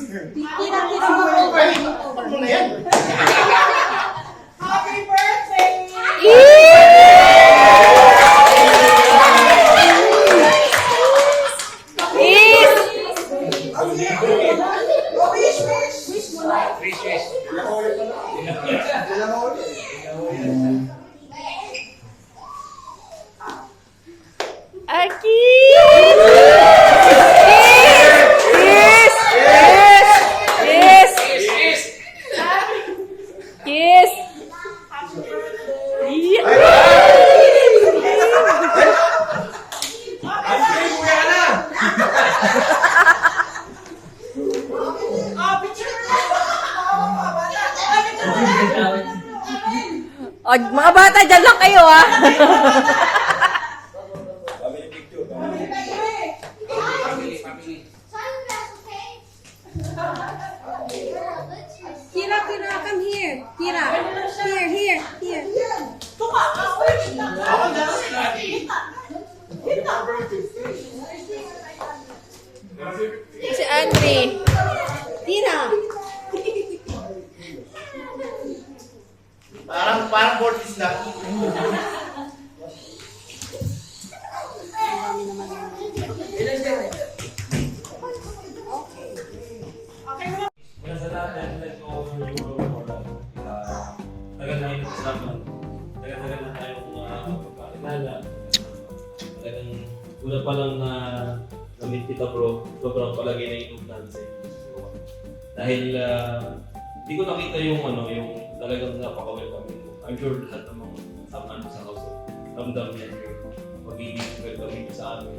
Tira mo over. Ano na yan? Happy birthday! Aki! Kiss! O, mga bata, dyan lang kayo, ha? Kira, come here. Kira, here. Si Andre. Kira. Parang Mortis lang. Una sa lahat, let's go over yung tagal na ito kasama. Tagal-tagal na tayong magkakilala. Talagang una pa lang na na-meet kita bro, sobrang palagay na inog namin sa inyo. Dahil hindi ko nakita yung talagang napaka-welcoming mo. I'm sure lahat ng mga samaan mo sa house, ramdam niya yung magiging welcoming sa amin.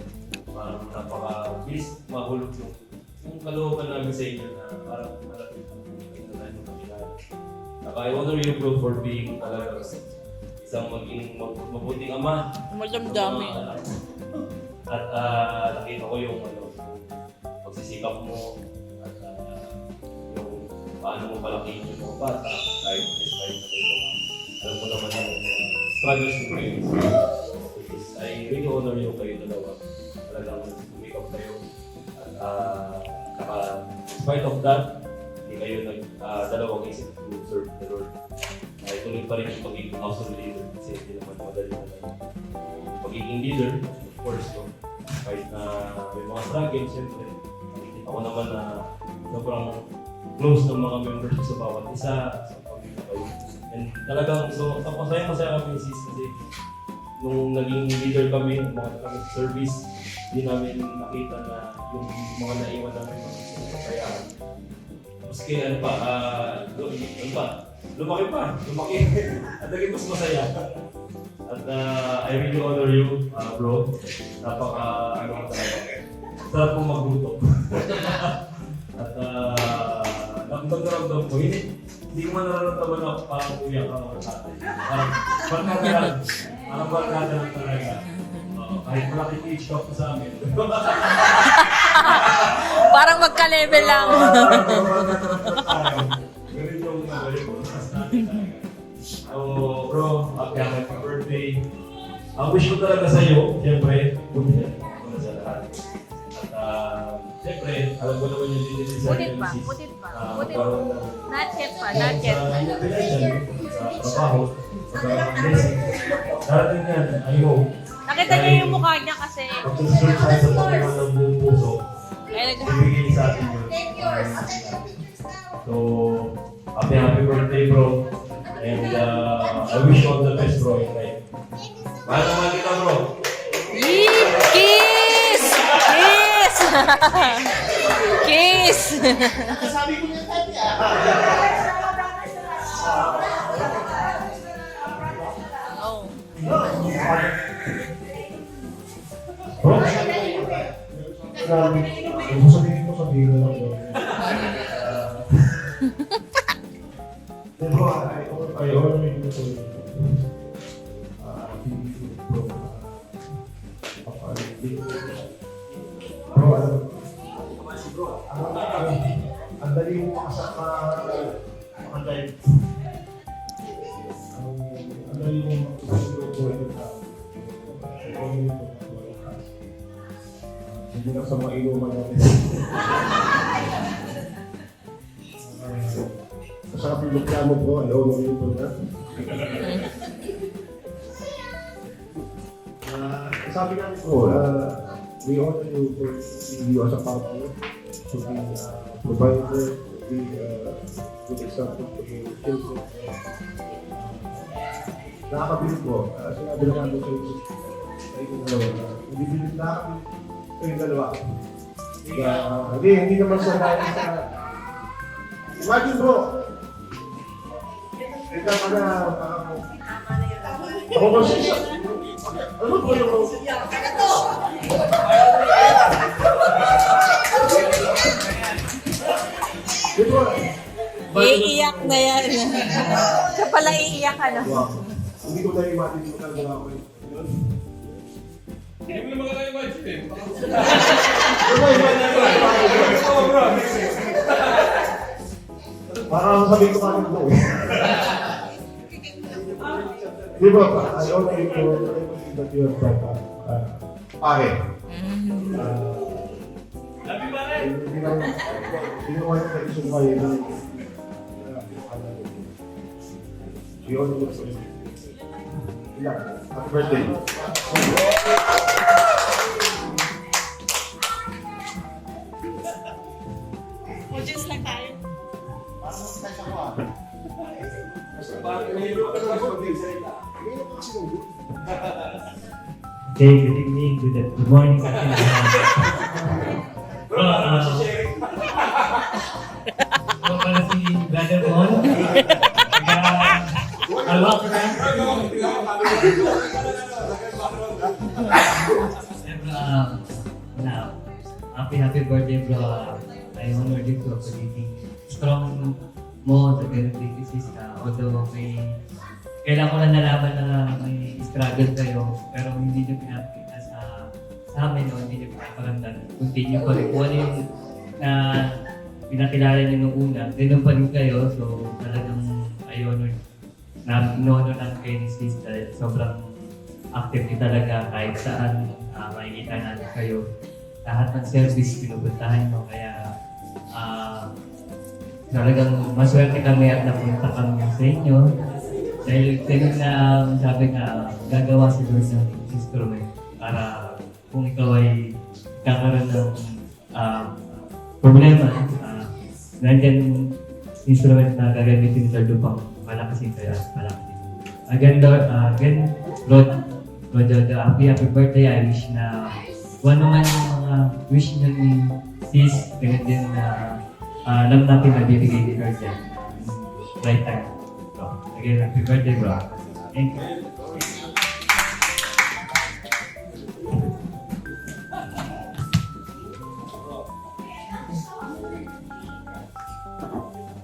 Parang napaka-bilis mahulog yung kalooban namin sa inyo na parang malapit na tayo magkakilala. I honor you bro for being talaga isang maging mabuting ama. Malamdamin. At nakita ko yung pagsisikap mo at yung paano mo palakihin yung mga bata kahit despite na ito. Alam mo naman yung struggles mo kayo. I really honor you kayo dalawa. Talagang umikap kayo. At despite of that, hindi kayo dalawang isip to serve the Lord. Tuloy pa rin yung pagiging household leader kasi hindi naman madali na yung pagiging leader, of course. No? Kahit na may mga struggles, siyempre, nakikita ko naman na sobrang close ng mga members sa bawat isa, sa pamilya kayo. And talagang, so, masaya kami sis kasi nung naging leader kami, mga kami sa service, hindi namin nakita na yung mga naiwan namin mga kayaan. Maski lumaki at naging mas masaya. At I really honor you, bro. Talaga. Sarap kong magluto. At nagdaramdam ko, hindi ko man nararamdaman na parang uyak ang mga tatay. Parang barkada lang talaga. Kahit malaki age talk sa amin. Parang magka-level lang. Ganun yung nagaling ko sa natin talaga. So bro, happy birthday. Ang wish ko talaga sa iyo, siyempre, una sa lahat. At siyempre, alam ko naman yung Putit pa. Not yet. Sa trabaho, sa blessing. Darating yan, I hope. Nakita niyo yung mukha niya kasi. Pag-search tayo sa Panginoon ng buong puso, Ay, ibigay sa atin yun. So, happy birthday bro. And I wish you all the best bro in life. Mahal naman kita bro. Kiss! Kiss! Sabi ko niya dati Oh. Bro, kung sasabihin mo lang bro. Pero I honor you for ang dali mo makasaka-drive. Ang dali mo hindi lang sa mga inuman natin. masarap yung reklamo ko. Ayaw mo yung po na. Sabi namin po, we honor you for you as a father, to be provider, to be good example to your children. Nakakabilib po. Sinabi na namin sa inyo, nakakabilib sa yung dalawa. Hindi naman sa dahil sa... Imagine bro, ito ka na, ako ba siya? Ano po yung... Ito Iiyak na yan. Siya pala iiyak ano. wow. Hindi ko na imagine yung nagawa ko yun. Hindi mo naman kaya imagine eh. Parang sabi ko kanya mo eh. Di ba pa? I only know that you have got pare. Happy pare! Hindi naman yung isang kayo na you only look for ilan? Happy birthday. Mujins lang tayo. Parang stress ako ah. Okay, good evening, good morning. Bro, pala si Brother Mon. Alwak na. Now, happy birthday, bro. I honor you for pagiging strong mo sa ganun disease ka. Although kailan ko na nalaman na may struggle kayo, pero hindi nyo pinapakita sa amin o hindi nyo pinaparamdam. Continue pa rin. Kung ano yung pinakilala nyo nung una, ganun pa rin kayo. So talagang in-honor natin kayo ni Sis dahil sobrang active niyo talaga kahit saan makikita natin kayo. Lahat ng service pinupuntahan nyo, kaya talagang maswerte kami at napunta kami sa inyo. Dahil ganun na sabi nga, gagawa si Lord ng instrument para kung ikaw ay kakaroon ng problema, nandyan instrument na gagamitin sa lupang malakasin kayo at malakasin. Again, Lord, happy birthday. I wish na kung ano man yung mga wish nyo ni Sis, ganun din na alam natin na bibigay ni Lord yan. Right time. So, again, happy birthday, bro. Thank you.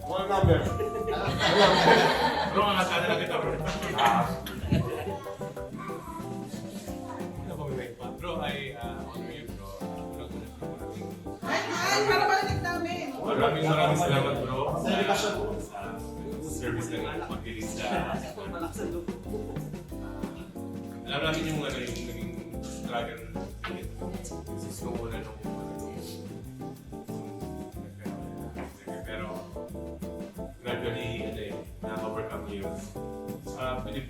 One number. Bro, ang nakasana lang kita, bro. Bro, I honor you, bro. Maraming salamat, bro. Sa service na nga pag-release sa alam namin yung naging struggle sa una nung pero gradually na-overcome yun.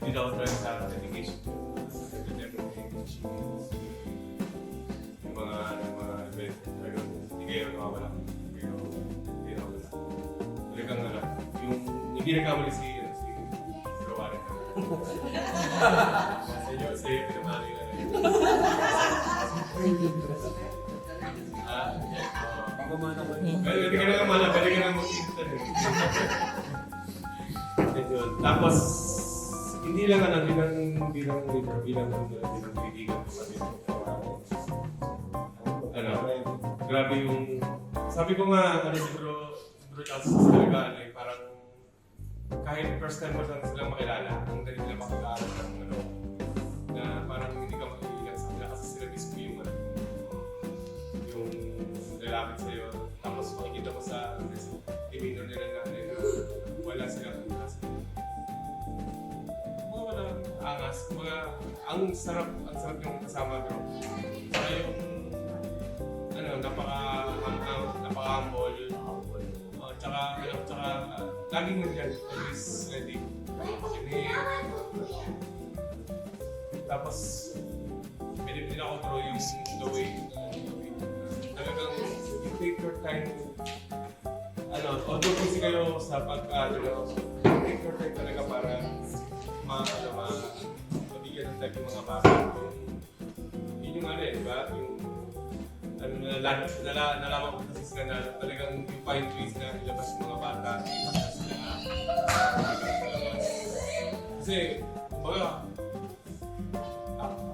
Without trying sa dedication yung mga event talagang hindi kayo nakawala pero hindi nakawala talagang yung hindi nagkamali si Rowan sa iyo pinamali na rin pwede ka na kamala pwede ka na mag-ikita rin tapos hindi lang bilang kaibigan grabe yung sabi ko nga si Bro Charles talaga parang kahit first time mo lang silang makilala ang dali nila makilala ng na parang hindi ka makikilan sa kanila kasi sila mismo yung lalapit sa'yo tapos makikita mo sa demeanor nila na wala silang angas walang angas ang sarap yung kasama bro saka yung napaka-humble tsaka laging nandiyan, always ready. Tapos, pinakontrol yung the way talagang you take your time. Although busy kayo sa take your time talaga para mabigyan ng time yung mga bata. Yun yung di ba? Yung nalaman ko kasi sila na talagang yung fine ways na ilabas yung mga bata. Kasi, kumbaga,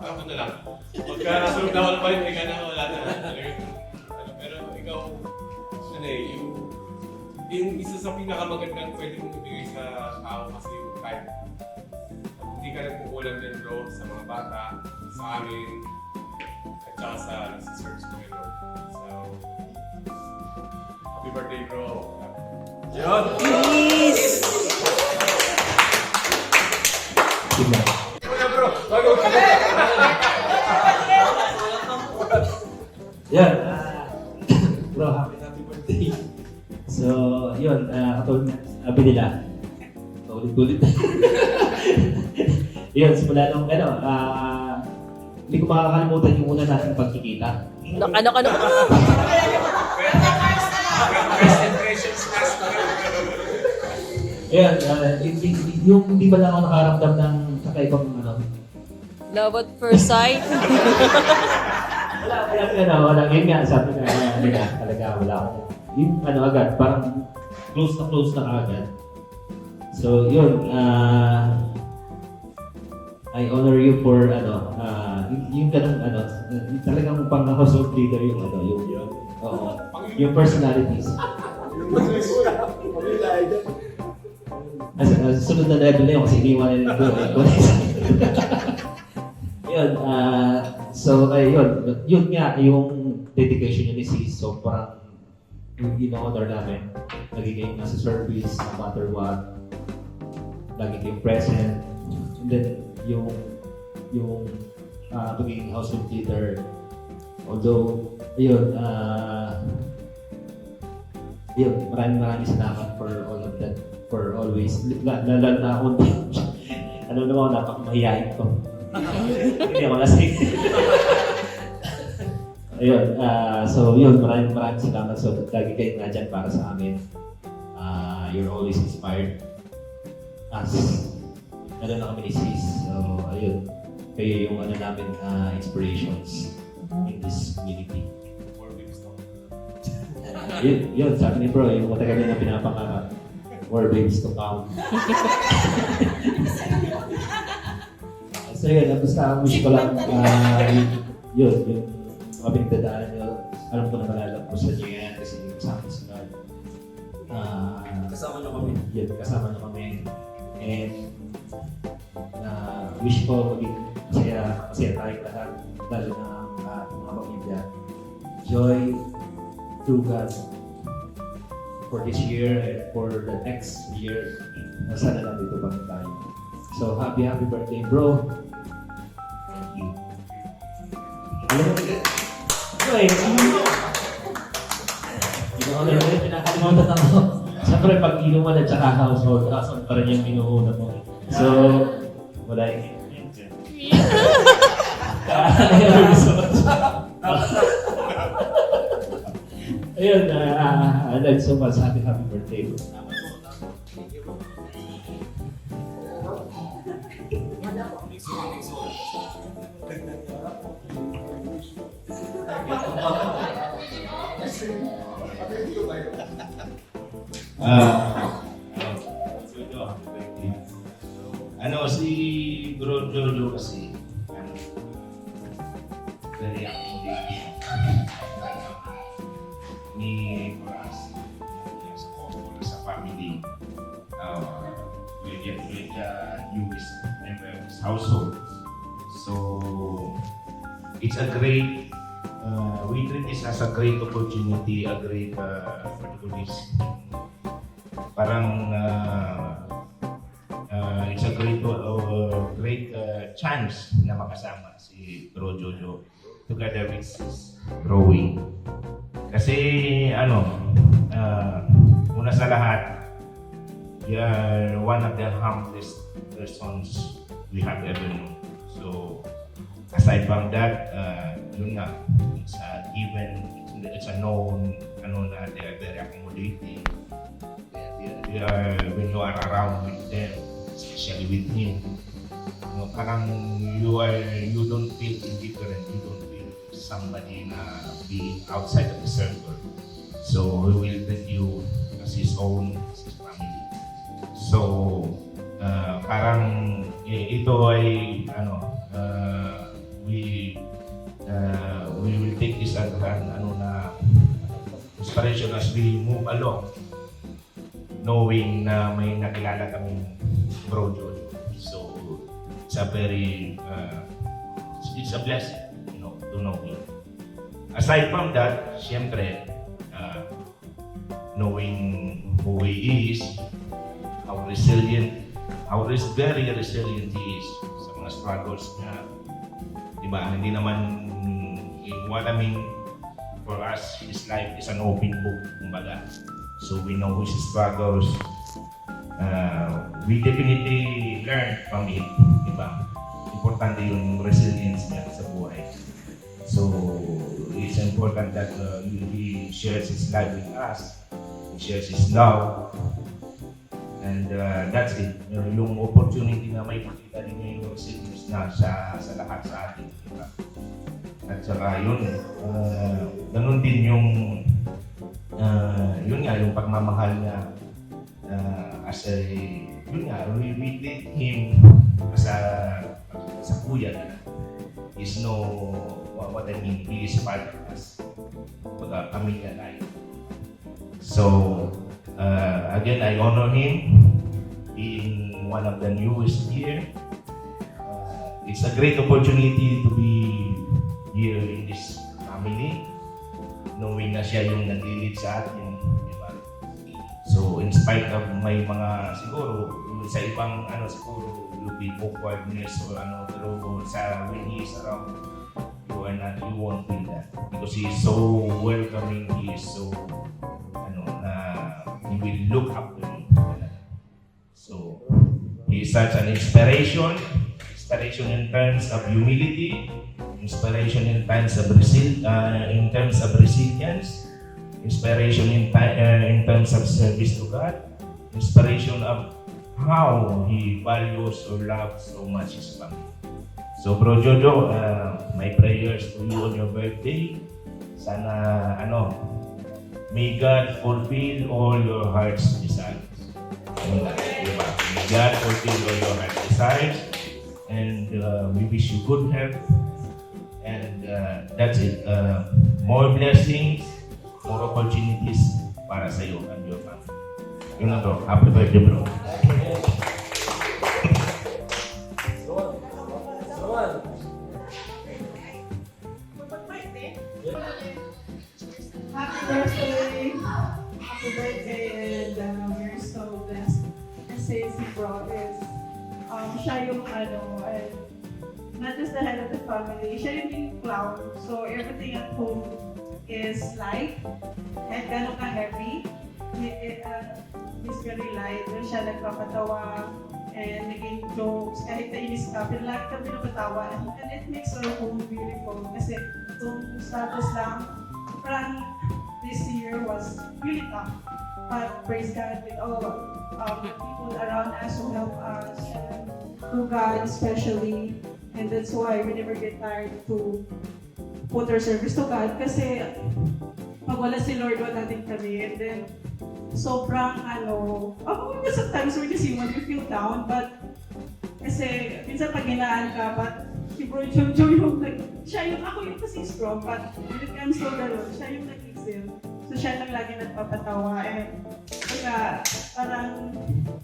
ako na lang. Pagka nasunod na ako na ba yun, ika na wala na. Pero ikaw, yung isa sa pinakamagandang pwede mong ibigay sa tao kasi yung time. Hindi ka nagkukulang din bro sa mga bata, sa amin, at saka sa search ko yun. So, happy birthday bro! Yun! Please! Yan. Bro, happy birthday. So, yun, katulad na sabi nila, ulit-ulit. Yun, simula nung, hindi ko makakalimutan yung una nating pagkikita. Ano? Yan, yung hindi ba lang ako nakaramdam ng kakaibang Love at first sight? wala. Yun nga, sabi nga nila, talaga wala ako. Yung agad, parang close na agad. So, yun, I honor you for, yung ganung, talagang pang household leader yung, yung personalities. Sunod na level na yun kasi iniwan na nito. Yun, yun nga, yung dedication niya ni Sis, so parang in-honor namin, nagiging nasa service, no matter what, lagi kayong present, and then yung pagiging household leader, although, maraming salamat for all of that, for always, lalo na ako, napakamahiyain ko. Hindi ako lasing. Maraming salamat. So, lagi kayo nga dyan para sa amin. You're always inspired us. Na kami ni Sis. So, kayo yung namin inspirations in this community. Yun, sabi ni bro, yung matagal na pinapangarap. More babies to come. So yun, basta wish ko lang, yung mga pinagdadaanan nyo, alam ko na malalagpos sa inyo yan kasi kasama si God. Kasama nyo kami. Yun, kasama nyo kami. And wish ko maging masaya tayong lahat, lalo na mga pamilya. Joy through God for this year and for the next year. Sana lang dito pa tayo. So, happy birthday, bro. Thank you. Pinakalimutan ako. Siyempre, pag inuman at saka household pa rin yung inuuna mo. So, wala yung ayun, I'd like so much. Happy birthday, bro. Si Bro Jojo kasi very active ni for us sa couple, sa family with the newest member of his household. So it's a great we treat this as a great opportunity, a great parang it's a great chance na makasama si Bro Jojo together with his growing. Kasi una sa lahat, you are one of the humblest persons we have ever known. So, aside from that, yun nga, it's it's a known, na they are very accommodating. When you are around with them, especially with him, parang you don't feel indifferent, you don't feel somebody na being outside of the circle. So, he will treat you as his own, as his family. So, parang ito ay we will take this as na inspiration as we move along, knowing na may nakilala kaming Bro Jojo. So it's a very it's a blessing, to know him. Aside from that, syempre, knowing who he is, how very resilient he is sa mga struggles niya. Diba? Hindi naman, what I mean, for us, his life is an open book, kumbaga. So we know his struggles. We definitely learn from it, diba? Importante yung resilience niya sa buhay. So it's important that he shares his life with us. He shares his love. And that's it. Yung opportunity na may pakita din niya yung resilience na sa lahat sa atin. Diba? At saka yun, ganun din yung yun nga, yung pagmamahal niya as a, yun nga, we treat him as a kuya na. He's what I mean, he is part of us. Pagka kami na life. So, again, I honor him being one of the newest here. It's a great opportunity to be here in this family, knowing na siya yung nag-lead sa atin, diba? So, in spite of may mga siguro, sa ibang siguro, will be awkwardness or pero when he is around, you won't feel that. Because he is so welcoming, he is so, he will look up to me. So, he is such an inspiration in terms of humility, inspiration in terms of resilience, inspiration in terms of service to God, inspiration of how he values or loves so much his family. So, Bro Jojo, my prayers to you on your birthday. Sana, may God fulfill all your heart's desires. Diba? May God fulfill all your heart's desires. And we wish you good health. And that's it. More blessings, more opportunities para sa iyo and your family. Yun na bro. Happy birthday, bro. Happy birthday, and we're so blessed. Kasi si Bro is, siya yung not just the head of the family, siya yung clown. So everything at home is light and gano'n ka heavy. He's very light. Siya nagpapatawa and making jokes. Kahit nainis ka, pero lagi ka pinapatawa. And it makes our home beautiful. Kasi kung status lang, parang this year was really tough. But praise God with all the people around us who help us, through God especially. And that's why we never get tired to put our service to God. Kasi pag wala si Lord, wala din kami. And then, sobrang sometimes when you see when you feel down, but kasi minsan pag hinaan ka, but si Bro Jojo ako yung kasi strong, but when it comes to the Lord, siya yung nag-excel. So siya lang lagi nagpapatawa, and parang,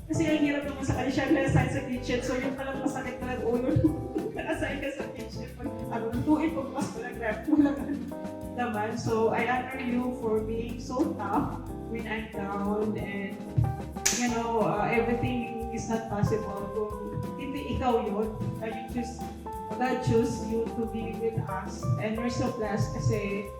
kasi ang hirap naman sa kanya, siya nag-assign sa kitchen, so yung palang masakit na nag-ulo, nag-assign ka sa kitchen, pag nagtuin, pagpas ko lang grab mo lang naman. So I honor you for being so tough when I'm down, and everything is not possible kung hindi ikaw yun. God choose you to be with us, and we're so blessed kasi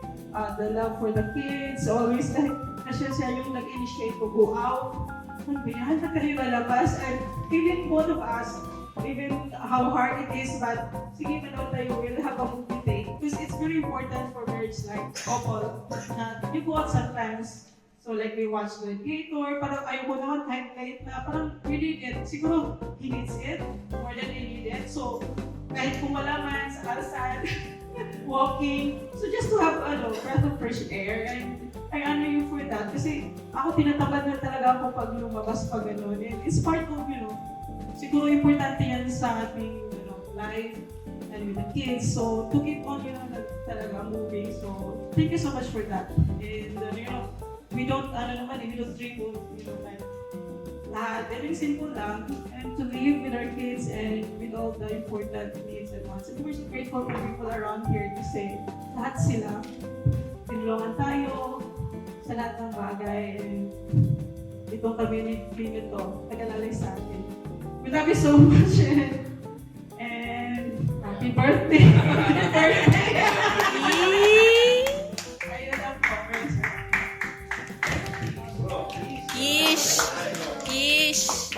the love for the kids, always siya yung nag-initiate to go out, magbiyahan na kayo lalabas. And even both of us, even how hard it is, but sige manood tayo, we'll have a movie date. Because it's very important for marriage life, couple, na you go out sometimes. So like we watch Gladiator, parang ayoko naman kahit late na, parang we need it. Siguro he needs it more than I need it. So kahit kung wala man sa alsan, walking, so just to have breath of fresh air. And I honor you for that. Kasi ako tinatamad na talaga ako pag lumabas pag gano'n. And it's part of, siguro importante yan sa ating life and with the kids. So to keep on, talaga moving. So thank you so much for that. And we don't, we don't triple, like, lahat. Very simple lang. And to live with our kids and with all the important needs and wants. And we're so grateful for people around here to say, lahat sila, tinulungan tayo sa lahat ng bagay. And itong community nito, nag-alalay sa atin. We love you so much. And happy birthday! Happy birthday! Ayun ang comments. Kish! Kish!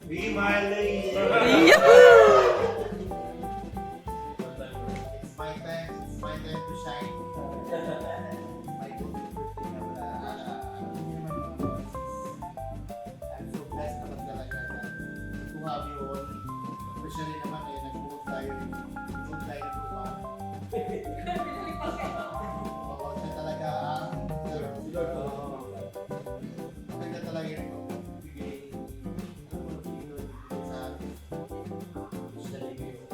Be my lady. Yahoo! It's my time to shine. My good birthday na wala. I'm so blessed naman talaga na to have you all. Especially naman nag-vote tayo lupa. Oo, siya talaga ang maganda talaga yung bigay sa atin. Especially kayo.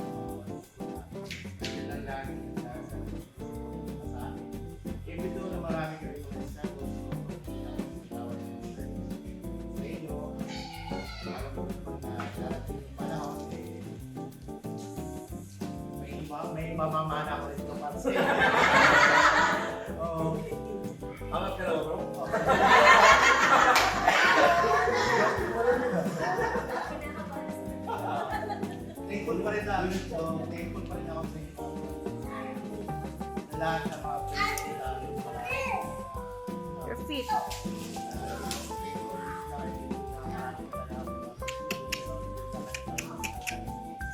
Kailan lang sa akin. Even though na marami kayo yung struggles sa inyo, alam mo naman na darating yung panahon may mamamana ko rin ito para sa inyo. Oo. Angat ka na, bro? Thankful pa rin namin ito. Thankful pa rin ako sa inyo. Sa lahat ng mga pwede namin. Your feet.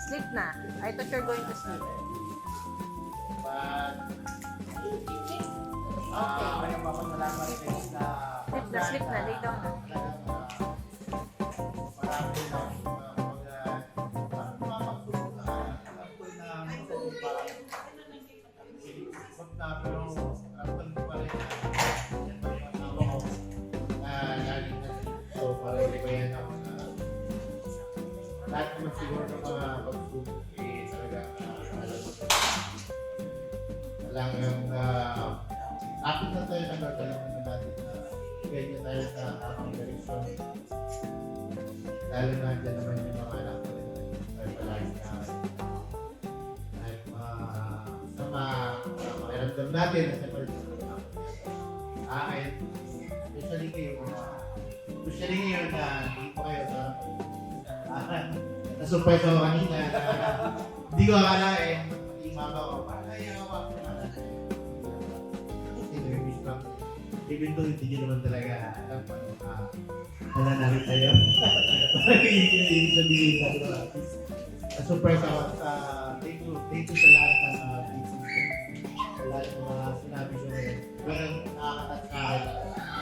Sleep na. I thought you're going to sleep. But, ang papasalamat rin sa Sleep na. Lay down na. marami na mapagtulong na alam ko na minsan yung parang sinisipot na pero alam ko pa rin na yan pa yung asawa ko na lagi na so parang hindi ba yan ako na lahat naman siguro ng mga pagsubok talagang talagang akin na tayo nagagaling naman natin na ganyan tayo sa tamang direksyon. Lalo na dyan naman yung mga anak ko rin tayo palagi na kahit sa makiramdam natin na siyempre ayun, especially ngayon na hindi po kayo na-surprise ako kanina na hindi ko akalain yung mama ko parang naiyawa ko na even though hindi nyo naman talaga alam wala namin tayo. Ibig sabihin na surprise ako at thank you sa lahat ng sa lahat ng mga sinabi nyo ngayon. Pero nakakatat sa akin,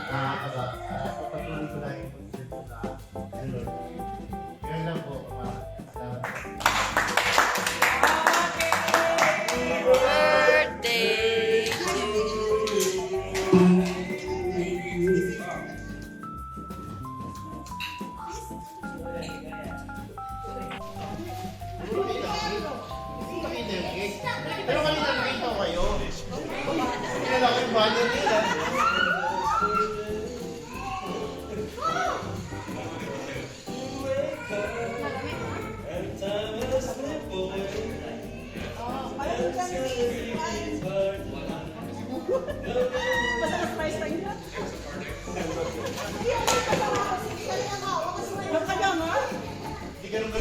nakakatat. Patuloy ko lang yung concert ko na Lord. Ganyan lang po. Salamat. Birthday to you. Pero kanina nakita ko kayo. Kilala ko yung banner nila. Hindi ganun